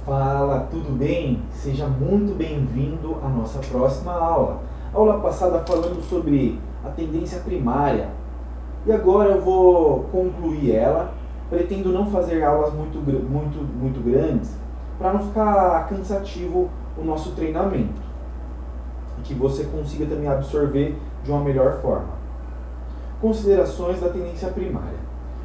Fala, tudo bem? Seja muito bem-vindo à nossa próxima aula. Aula passada falando sobre a tendência primária. E agora eu vou concluir ela. Pretendo não fazer aulas muito grandes para não ficar cansativo o nosso treinamento e que você consiga também absorver de uma melhor forma. Considerações da tendência primária.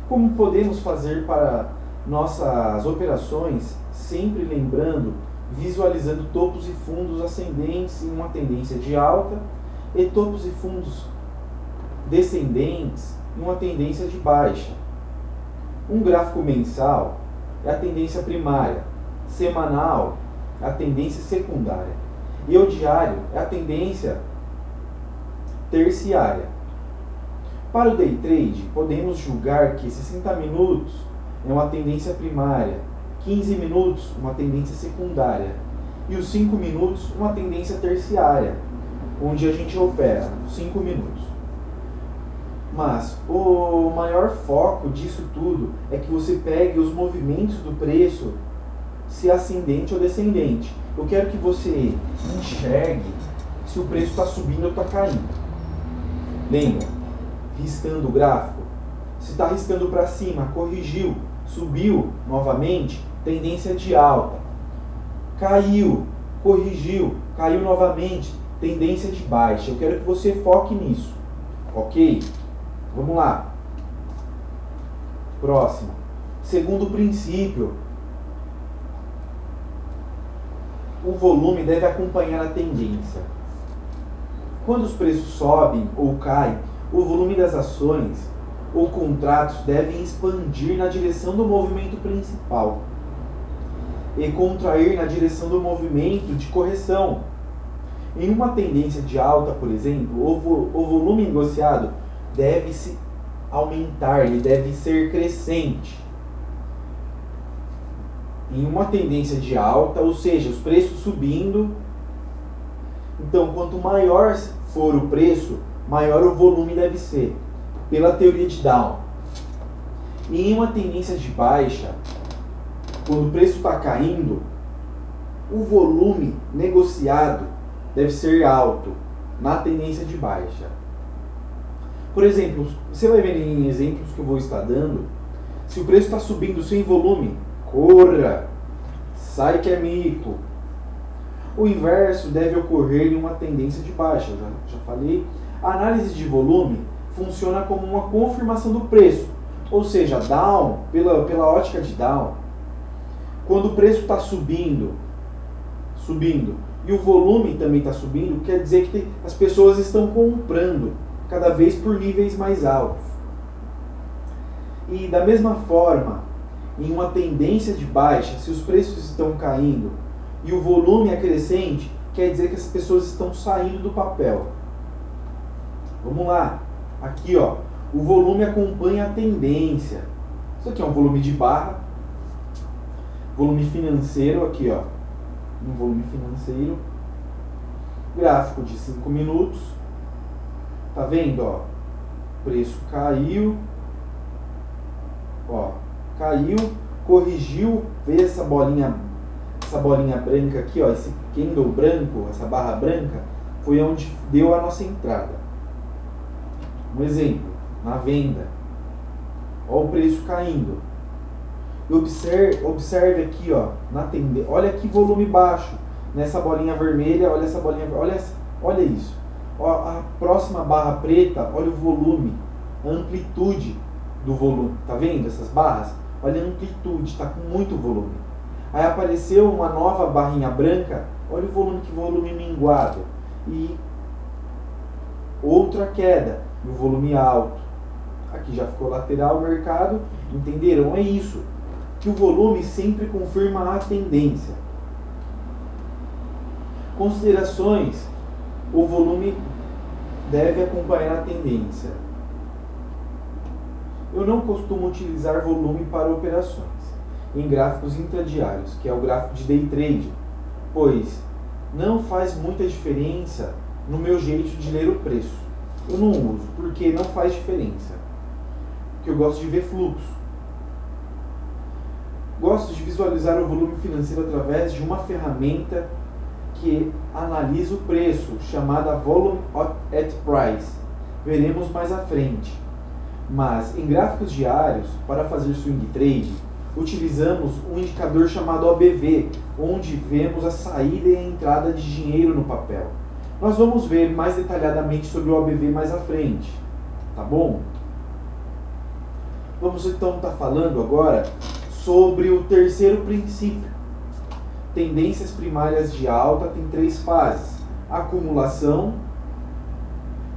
Como podemos fazer para nossas operações, sempre lembrando, visualizando topos e fundos ascendentes em uma tendência de alta e topos e fundos descendentes em uma tendência de baixa. Um gráfico mensal é a tendência primária, semanal é a tendência secundária e o diário é a tendência terciária. Para o day trade, podemos julgar que 60 minutos é uma tendência primária, 15 minutos uma tendência secundária e os 5 minutos uma tendência terciária, onde a gente opera 5 minutos. Mas o maior foco disso tudo é que você pegue os movimentos do preço, se ascendente ou descendente. Eu quero que você enxergue se o preço está subindo ou está caindo. Lembra? Riscando o gráfico. Se está riscando para cima, corrigiu, subiu novamente, tendência de alta. Caiu, corrigiu, caiu novamente, tendência de baixa. Eu quero que você foque nisso. Ok? Vamos lá. Próximo. Segundo princípio. O volume deve acompanhar a tendência. Quando os preços sobem ou caem, o volume das ações ou contratos devem expandir na direção do movimento principal e contrair na direção do movimento de correção. Em uma tendência de alta, por exemplo, o volume negociado deve se aumentar, ele deve ser crescente. Em uma tendência de alta, ou seja, os preços subindo, então quanto maior for o preço, maior o volume deve ser, pela teoria de Down. E em uma tendência de baixa, quando o preço está caindo, o volume negociado deve ser alto, na tendência de baixa. Por exemplo, você vai ver em exemplos que eu vou estar dando, se o preço está subindo sem volume, corra, sai que é mico. O inverso deve ocorrer em uma tendência de baixa, eu já falei. A análise de volume funciona como uma confirmação do preço, ou seja, down, pela ótica de down, quando o preço está subindo, e o volume também está subindo, quer dizer que as pessoas estão comprando cada vez por níveis mais altos. E da mesma forma, em uma tendência de baixa, se os preços estão caindo e o volume é crescente, quer dizer que as pessoas estão saindo do papel. Vamos lá. Aqui, ó, o volume acompanha a tendência. Isso aqui é um volume de barra. Volume financeiro, aqui, ó. Um volume financeiro. Gráfico de 5 minutos. Tá vendo, ó? O preço caiu. Ó, caiu, corrigiu, vê essa bolinha branca aqui, ó, esse candle branco, essa barra branca, foi onde deu a nossa entrada. Um exemplo, na venda. Ó o preço caindo. E observe aqui, ó, na tendência. Olha que volume baixo. Nessa bolinha vermelha, olha essa bolinha, olha isso. Ó, a próxima barra preta, olha o volume, a amplitude do volume. Tá vendo essas barras? Olha a amplitude, está com muito volume. Aí apareceu uma nova barrinha branca, olha o volume, que volume minguado. E outra queda, e o volume alto. Aqui já ficou lateral o mercado, entenderam? É isso, que o volume sempre confirma a tendência. Considerações: o volume deve acompanhar a tendência. Eu não costumo utilizar volume para operações em gráficos intradiários, que é o gráfico de day trade, pois não faz muita diferença no meu jeito de ler o preço. Eu não uso, porque não faz diferença. Porque eu gosto de ver fluxo. gosto de visualizar o volume financeiro através de uma ferramenta que analisa o preço, chamada Volume at Price. Veremos mais à frente. Mas em gráficos diários, para fazer swing trade, utilizamos um indicador chamado OBV, onde vemos a saída e a entrada de dinheiro no papel. Nós vamos ver mais detalhadamente sobre o OBV mais à frente, tá bom? Vamos então estar falando agora sobre o terceiro princípio. Tendências primárias de alta tem 3 fases. Acumulação,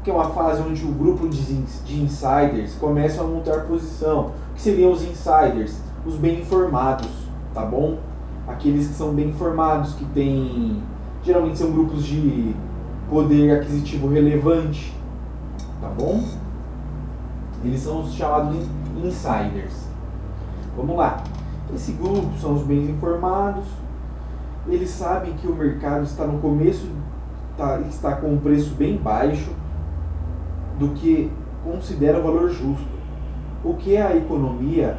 que é uma fase onde o grupo de insiders começam a montar posição. O que seriam os insiders? Os bem informados, tá bom? Aqueles que são bem informados, que têm, geralmente são grupos de poder aquisitivo relevante, tá bom? Eles são os chamados insiders. Vamos lá. Esse grupo são os bem informados. Eles sabem que o mercado está no começo, está com um preço bem baixo do que considera o valor justo. O que a economia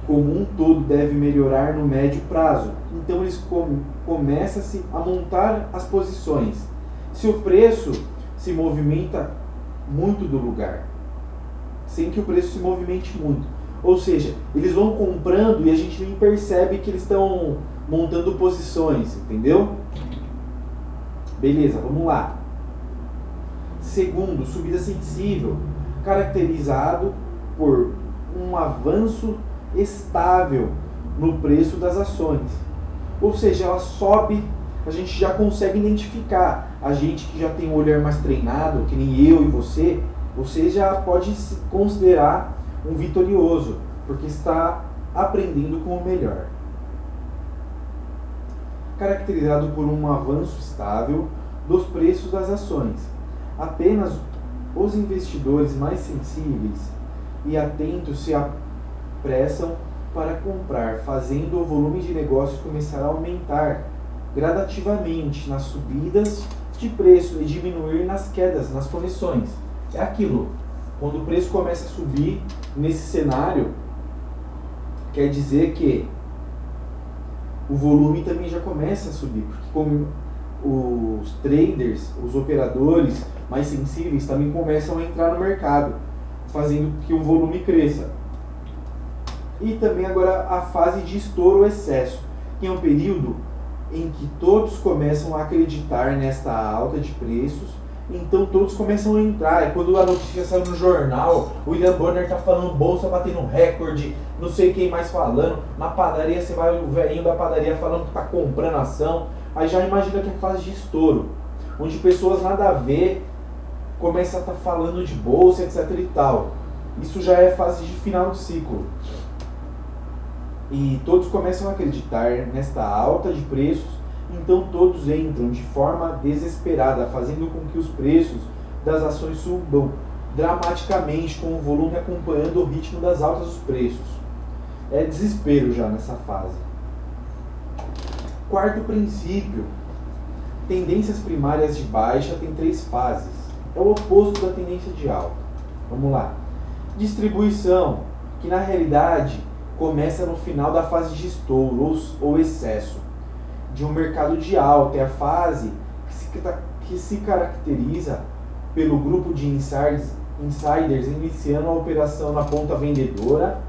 como um todo deve melhorar no médio prazo. Então eles começam a montar as posições. Se o preço se movimenta muito do lugar, sem que o preço se movimente muito. Ou seja, eles vão comprando e a gente nem percebe que eles estão montando posições, entendeu? Beleza, vamos lá. Segundo, subida sensível, caracterizado por um avanço estável no preço das ações. Ou seja, ela sobe, a gente já consegue identificar. A gente que já tem um olhar mais treinado, que nem eu e você já pode se considerar um vitorioso, porque está aprendendo com o melhor. Caracterizado por um avanço estável dos preços das ações. Apenas os investidores mais sensíveis e atentos se apressam para comprar, fazendo o volume de negócios começar a aumentar gradativamente nas subidas de preço e diminuir nas quedas, nas condições. É aquilo, quando o preço começa a subir nesse cenário, quer dizer que o volume também já começa a subir, porque como os traders, os operadores mais sensíveis também começam a entrar no mercado, fazendo que o volume cresça. E também agora a fase de estouro ou excesso, que é um período em que todos começam a acreditar nesta alta de preços, então todos começam a entrar. É quando a notícia sai no jornal, o William Bonner está falando bolsa batendo recorde, não sei quem mais falando, na padaria você vai o velhinho da padaria falando que está comprando ação, aí já imagina que é fase de estouro, onde pessoas nada a ver começam a estar falando de bolsa, etc e tal. Isso já é fase de final de ciclo. E todos começam a acreditar nesta alta de preços, então todos entram de forma desesperada, fazendo com que os preços das ações subam dramaticamente, com o volume acompanhando o ritmo das altas dos preços. É desespero já nessa fase. Quarto princípio, tendências primárias de baixa tem 3 fases. É o oposto da tendência de alta. Vamos lá. Distribuição, que na realidade começa no final da fase de estouro ou excesso de um mercado de alta. É a fase que se caracteriza pelo grupo de insiders iniciando a operação na ponta vendedora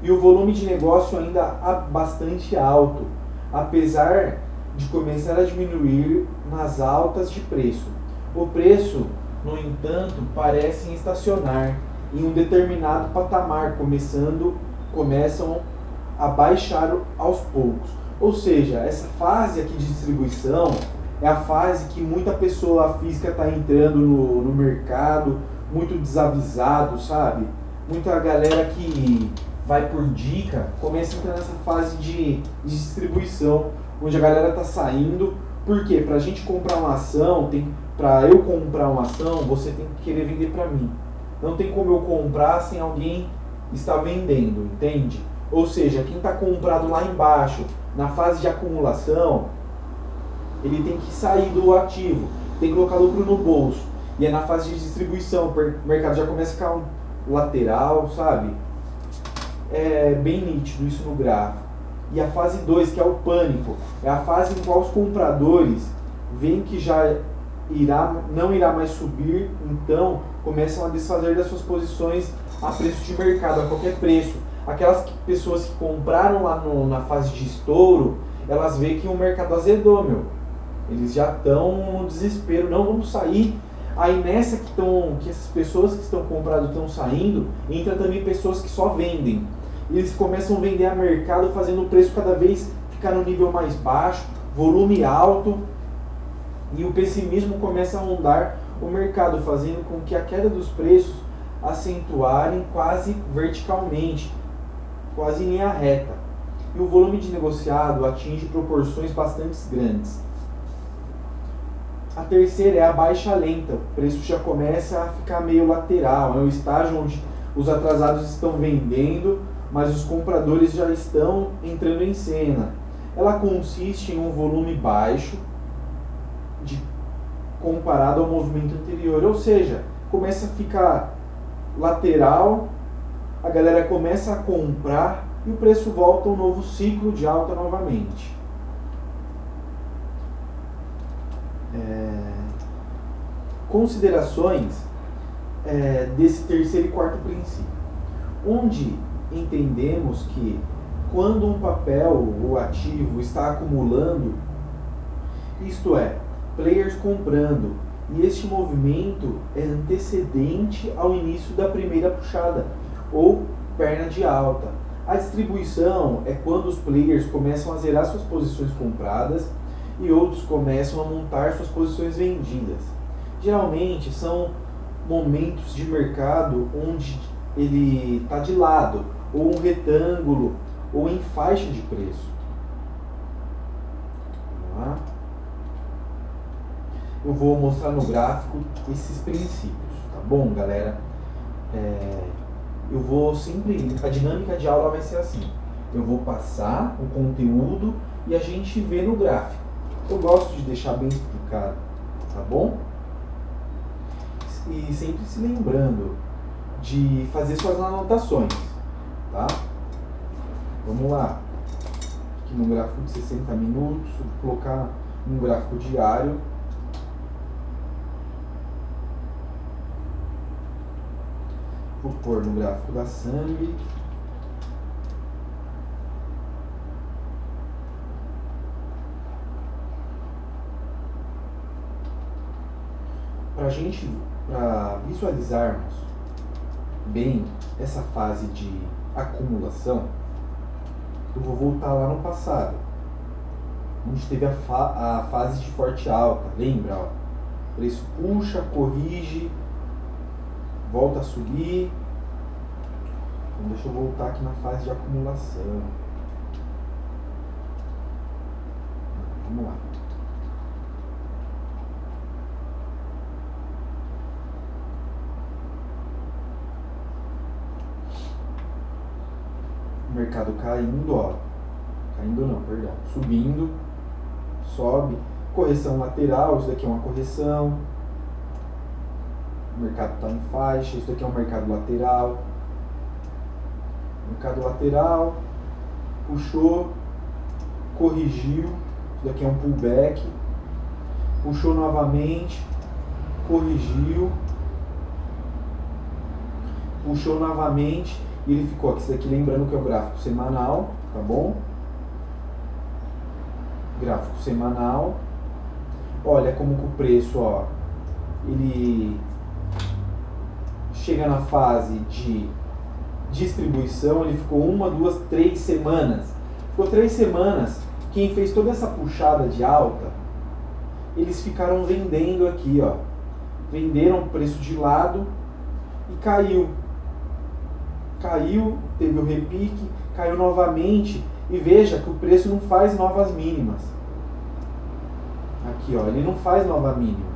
e o volume de negócio ainda bastante alto, apesar de começar a diminuir nas altas de preço. O preço, no entanto, parece estacionar em um determinado patamar, começam a baixar aos poucos. Ou seja, essa fase aqui de distribuição é a fase que muita pessoa física está entrando no mercado, muito desavisado, sabe? Muita galera que vai por dica, começa a entrar nessa fase de distribuição, onde a galera está saindo. Por quê? Para a gente comprar uma ação, para eu comprar uma ação, você tem que querer vender para mim. Não tem como eu comprar sem alguém estar vendendo, entende? Ou seja, quem está comprado lá embaixo, na fase de acumulação, ele tem que sair do ativo, tem que colocar lucro no bolso. E é na fase de distribuição, o mercado já começa a ficar lateral, sabe? É bem nítido isso no gráfico. E a fase 2, que é o pânico, é a fase em qual os compradores veem que já não irá mais subir, então começam a desfazer das suas posições a preço de mercado, a qualquer preço. Aquelas pessoas que compraram lá na fase de estouro, elas veem que o mercado azedou, meu. Eles já estão no desespero, não vamos sair. Aí nessa que essas pessoas que estão comprando estão saindo, entra também pessoas que só vendem. Eles começam a vender a mercado fazendo o preço cada vez ficar no nível mais baixo, volume alto, e o pessimismo começa a rondar o mercado, fazendo com que a queda dos preços acentuarem quase verticalmente, quase em linha reta. E o volume de negociado atinge proporções bastante grandes. A terceira é a baixa lenta. O preço já começa a ficar meio lateral. É o estágio onde os atrasados estão vendendo, mas os compradores já estão entrando em cena. Ela consiste em um volume baixo comparado ao movimento anterior. Ou seja, começa a ficar lateral, a galera começa a comprar e o preço volta a um novo ciclo de alta novamente. Considerações desse terceiro e quarto princípio, onde entendemos que quando um papel ou ativo está acumulando, isto é, players comprando, e este movimento é antecedente ao início da primeira puxada ou perna de alta. A distribuição é quando os players começam a zerar suas posições compradas e outros começam a montar suas posições vendidas. Geralmente são momentos de mercado onde ele está de lado, ou um retângulo, ou em faixa de preço. Vamos lá. Eu vou mostrar no gráfico esses princípios, tá bom, galera? Eu vou sempre, a dinâmica de aula vai ser assim. Eu vou passar o conteúdo e a gente vê no gráfico. Eu gosto de deixar bem explicado, tá bom? E sempre se lembrando de fazer suas anotações, tá? Vamos lá. Aqui no gráfico de 60 minutos, vou colocar um gráfico diário. Vou pôr no gráfico da Sambi. Para visualizarmos bem essa fase de acumulação, eu vou voltar lá no passado, onde teve a fase de forte alta. Lembra? Ó, o preço puxa, corrige, volta a subir. Então deixa eu voltar aqui na fase de acumulação. Vamos lá. O mercado caindo, ó. Caindo não, perdão. Subindo, sobe. Correção lateral, isso daqui é uma correção. O mercado está em faixa, isso daqui é um mercado lateral. Mercado lateral, puxou, corrigiu, isso daqui é um pullback. Puxou novamente, corrigiu, puxou novamente. E ele ficou aqui, isso aqui lembrando que é o gráfico semanal, tá bom? Gráfico semanal. Olha como que o preço, ó, ele chega na fase de distribuição, ele ficou 1, 2, 3 semanas. Ficou 3 semanas. Quem fez toda essa puxada de alta, eles ficaram vendendo aqui, ó. Venderam o preço de lado e caiu. Caiu, teve o repique, caiu novamente e veja que o preço não faz novas mínimas. Aqui, ó, ele não faz nova mínima.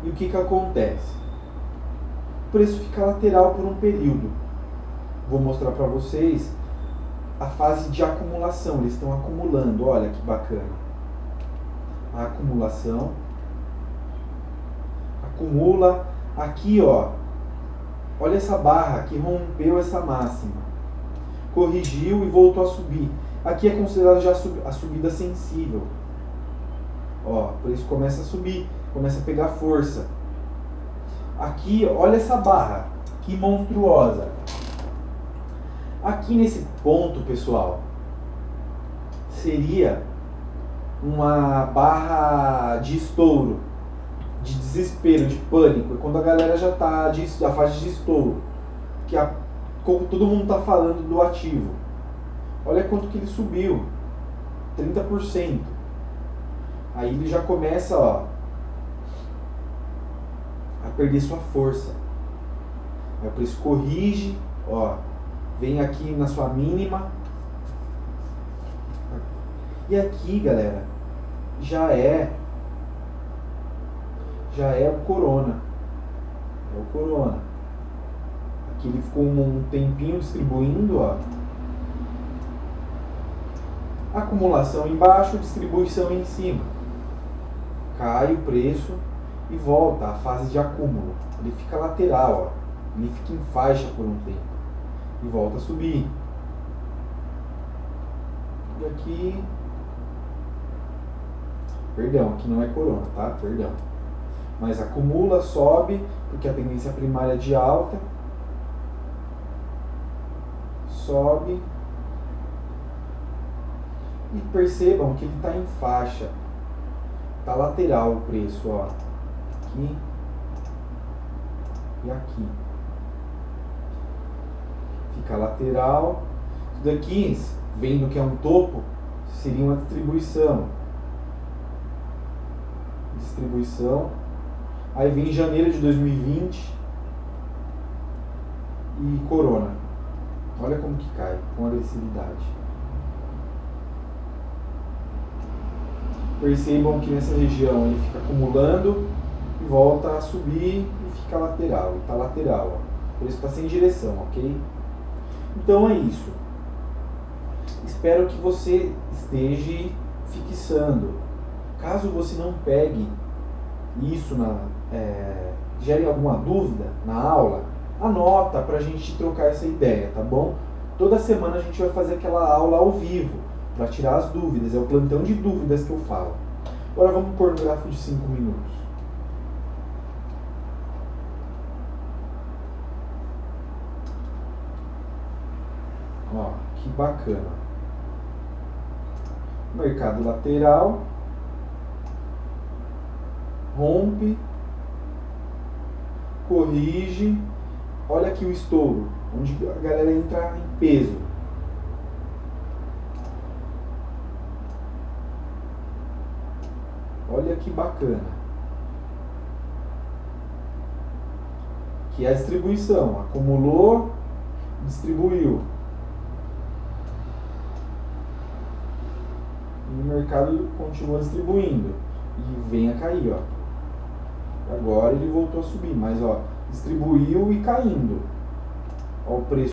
E o que acontece? O preço fica lateral por um período. Vou mostrar para vocês a fase de acumulação. Eles estão acumulando, olha que bacana. A acumulação. Acumula. Aqui, ó. Olha essa barra que rompeu essa máxima. corrigiu e voltou a subir. Aqui é considerado já a subida sensível. Ó, o preço começa a subir, começa a pegar força. Aqui, olha essa barra, que monstruosa. Aqui nesse ponto, pessoal, seria uma barra de estouro, de desespero, de pânico. É quando a galera já está na fase de estouro, que como todo mundo está falando do ativo. Olha quanto que ele subiu, 30%. Aí ele já começa, ó, a perder sua força. Aí o preço corrige, ó, vem aqui na sua mínima. E aqui, galera, já é o Corona. É o Corona. Aqui ele ficou um tempinho distribuindo, ó. Acumulação embaixo, distribuição em cima. Cai o preço e volta à fase de acúmulo. Ele fica lateral, ó. Ele fica em faixa por um tempo e volta a subir. E aqui, perdão, aqui não é Corona, tá? Perdão. Mas acumula, sobe, porque a tendência primária é de alta. Sobe. E percebam que ele está em faixa. Está lateral o preço, ó. Aqui e aqui. Fica lateral. Isso daqui, vendo que é um topo, seria uma distribuição. Aí vem janeiro de 2020 e Corona. Olha como que cai, com agressividade. Percebam que nessa região ele fica acumulando e volta a subir e fica lateral. Está lateral, ó. Por isso está sem direção, ok? Então é isso. Espero que você esteja fixando. Caso você não pegue isso, gere alguma dúvida na aula, anota para a gente trocar essa ideia, tá bom? Toda semana a gente vai fazer aquela aula ao vivo, para tirar as dúvidas, é o plantão de dúvidas que eu falo. Agora vamos pôr no gráfico de 5 minutos. Ó, que bacana. Mercado lateral, rompe, corrige. Olha aqui o estouro, onde a galera entra em peso. Olha que bacana. Que é a distribuição. Acumulou, distribuiu. E o mercado continua distribuindo. E vem a cair, ó. Agora ele voltou a subir, mas ó, distribuiu e caindo. Ó o preço.